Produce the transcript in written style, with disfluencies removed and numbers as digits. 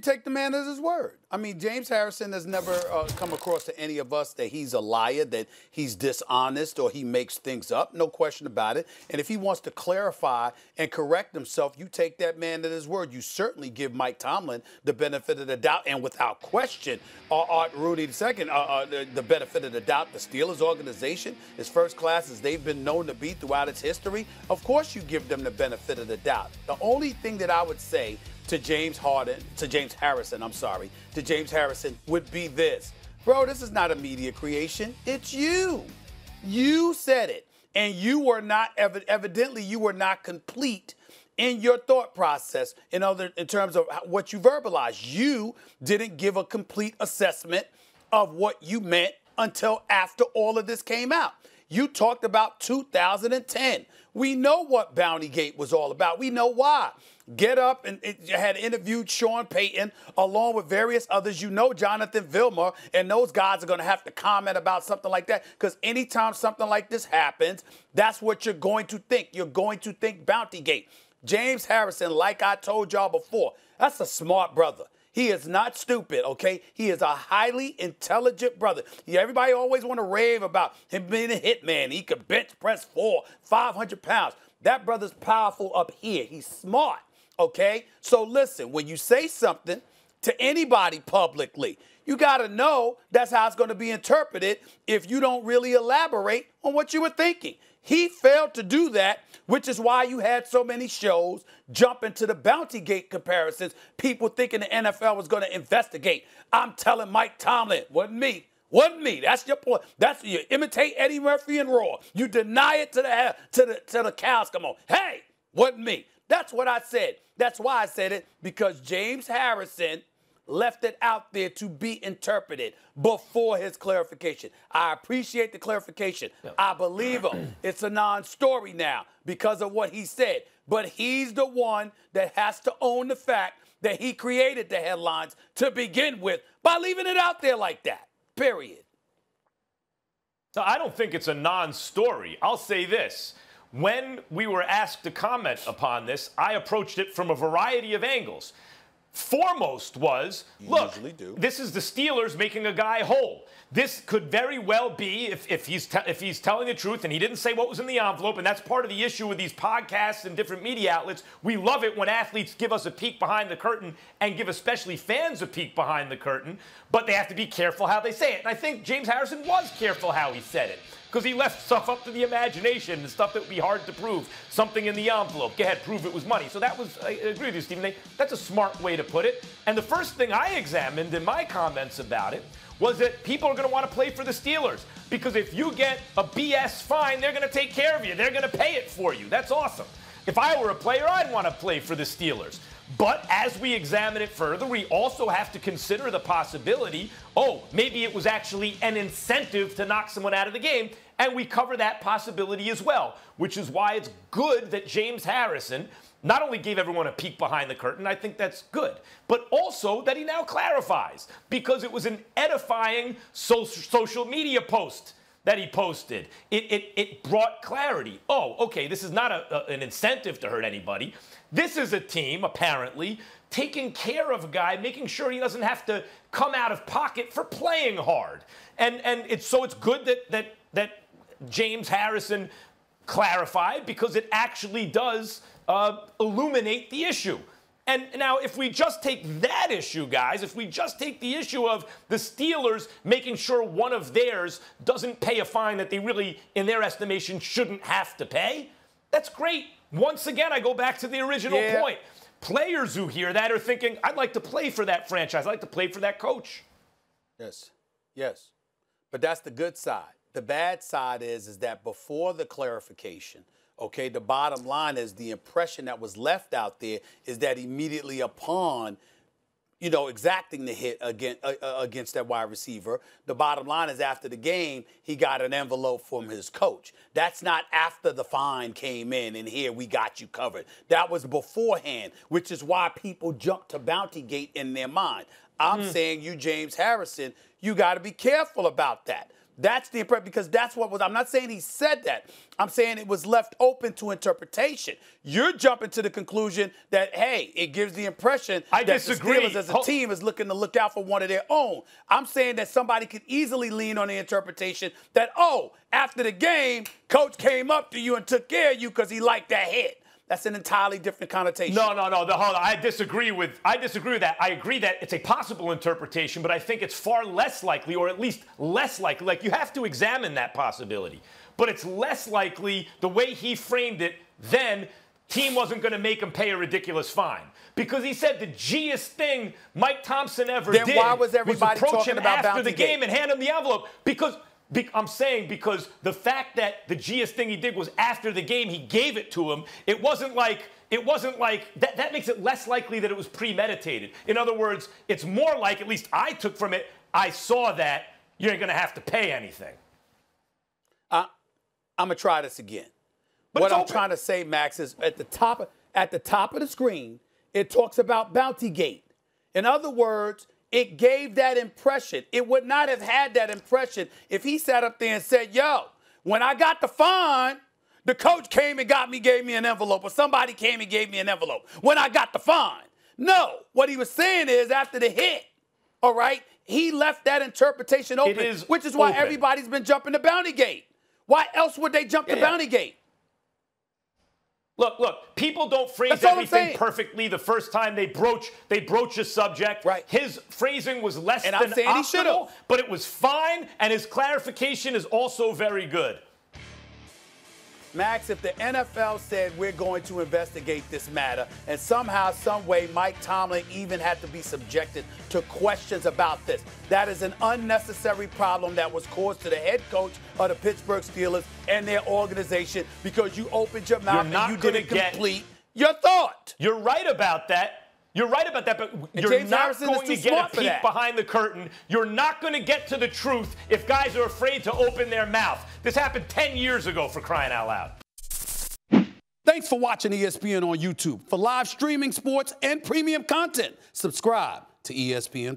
take the man at his word. I mean, James Harrison has never come across to any of us that he's a liar, that he's dishonest, or he makes things up. No question about it. And if he wants to clarify and correct himself, you take that man at his word. You certainly give Mike Tomlin the benefit of the doubt, and without question, Rudy II, the benefit of the doubt. The Steelers organization, as first class as they've been known to be throughout its history, of course you give them the benefit of the doubt. The only thing that I would say to James Harrison would be this. Bro, this is not a media creation. It's you. You said it. And you were not, evidently you were not complete in your thought process in terms of what you verbalized. You didn't give a complete assessment of what you meant until after all of this came out. You talked about 2010. We know what Bountygate was all about. We know why. Get Up and had interviewed Sean Payton along with various others. You know Jonathan Vilma and those guys are going to have to comment about something like that because anytime something like this happens, that's what you're going to think. You're going to think Bountygate. James Harrison, like I told y'all before, that's a smart brother. He is not stupid, okay? He is a highly intelligent brother. Yeah, everybody always want to rave about him being a hitman. He could bench press 500 pounds. That brother's powerful up here. He's smart, okay? So listen, when you say something to anybody publicly, you got to know that's how it's going to be interpreted if you don't really elaborate on what you were thinking. He failed to do that, which is why you had so many shows jump into the Bountygate comparisons, people thinking the NFL was going to investigate. I'm telling Mike Tomlin, wasn't me. That's your point. That's you imitate Eddie Murphy and Raw. You deny it to the cows come on. Hey, wasn't me. That's what I said. That's why I said it, because James Harrison left it out there to be interpreted before his clarification. I appreciate the clarification. Yep. I believe him. It's a non-story now because of what he said. But he's the one that has to own the fact that he created the headlines to begin with by leaving it out there like that. Period. So I don't think it's a non-story. I'll say this. When we were asked to comment upon this, I approached it from a variety of angles. Foremost was, look, this is the Steelers making a guy whole. This could very well be, if he's telling the truth, and he didn't say what was in the envelope, and that's part of the issue with these podcasts and different media outlets. We love it when athletes give us a peek behind the curtain and give especially fans a peek behind the curtain, but they have to be careful how they say it. And I think James Harrison was careful how he said it, because he left stuff up to the imagination and stuff that would be hard to prove. Something in the envelope. Go ahead, prove it was money. So that was, I agree with you, Stephen. That's a smart way to put it. And the first thing I examined in my comments about it was that people are going to want to play for the Steelers. Because if you get a BS fine, they're going to take care of you. They're going to pay it for you. That's awesome. If I were a player, I'd want to play for the Steelers. But as we examine it further, we also have to consider the possibility, maybe it was actually an incentive to knock someone out of the game, and we cover that possibility as well, which is why it's good that James Harrison not only gave everyone a peek behind the curtain, I think that's good, but also that he now clarifies, because it was an edifying social media post that he posted. It brought clarity. Okay, this is not an incentive to hurt anybody. This is a team, apparently, taking care of a guy, making sure he doesn't have to come out of pocket for playing hard. And it's good that James Harrison clarified, because it actually does illuminate the issue. And now, if we just take that issue, guys, if we just take the issue of the Steelers making sure one of theirs doesn't pay a fine that they really, in their estimation, shouldn't have to pay, that's great. Once again, I go back to the original point. Players who hear that are thinking, I'd like to play for that franchise. I'd like to play for that coach. Yes. But that's the good side. The bad side is that before the clarification, okay, the bottom line is the impression that was left out there is that immediately upon, exacting the hit against that wide receiver, the bottom line is after the game, he got an envelope from his coach. That's not after the fine came in and here we got you covered. That was beforehand, which is why people jump to Bountygate in their mind. I'm saying you, James Harrison, you got to be careful about that. That's the impression, because that's what was. I'm not saying he said that. I'm saying it was left open to interpretation. You're jumping to the conclusion that, hey, it gives the impression that the Steelers as a team is looking to look out for one of their own. I'm saying that somebody could easily lean on the interpretation that, oh, after the game, coach came up to you and took care of you because he liked that hit. That's an entirely different connotation. No. Hold on. I disagree with that. I agree that it's a possible interpretation, but I think it's far less likely, or at least less likely. Like, you have to examine that possibility. But it's less likely the way he framed it then. Team wasn't going to make him pay a ridiculous fine. Because he said the G-est thing Mike Tomlin ever did why was everybody approach talking him about after the Bounty game Gate? and hand him the envelope. I'm saying because the fact that the G-est thing he did was after the game, he gave it to him. It wasn't like that makes it less likely that it was premeditated. In other words, it's more like, at least I took from it, I saw that you ain't going to have to pay anything. I'm going to try this again. But what I'm trying to say, Max, is at the top of the screen, it talks about Bounty Gate. In other words, it gave that impression. It would not have had that impression if he sat up there and said, yo, when I got the fine, the coach came and gave me an envelope, or somebody came and gave me an envelope when I got the fine. No, what he was saying is after the hit, all right, he left that interpretation open, which is why everybody's been jumping to Bounty Gate. Why else would they jump to Bounty Gate? Look, people don't phrase everything perfectly the first time they broach a subject. Right. His phrasing was less than optimal, but it was fine, and his clarification is also very good. Max, if the NFL said we're going to investigate this matter, and somehow, some way, Mike Tomlin even had to be subjected to questions about this, that is an unnecessary problem that was caused to the head coach of the Pittsburgh Steelers and their organization because you opened your mouth and you didn't complete your thought. You're right about that. You're right about that, but you're not going to get a peek behind the curtain. You're not going to get to the truth if guys are afraid to open their mouth. This happened 10 years ago, for crying out loud. Thanks for watching ESPN on YouTube. For live streaming, sports, and premium content, subscribe to ESPN+.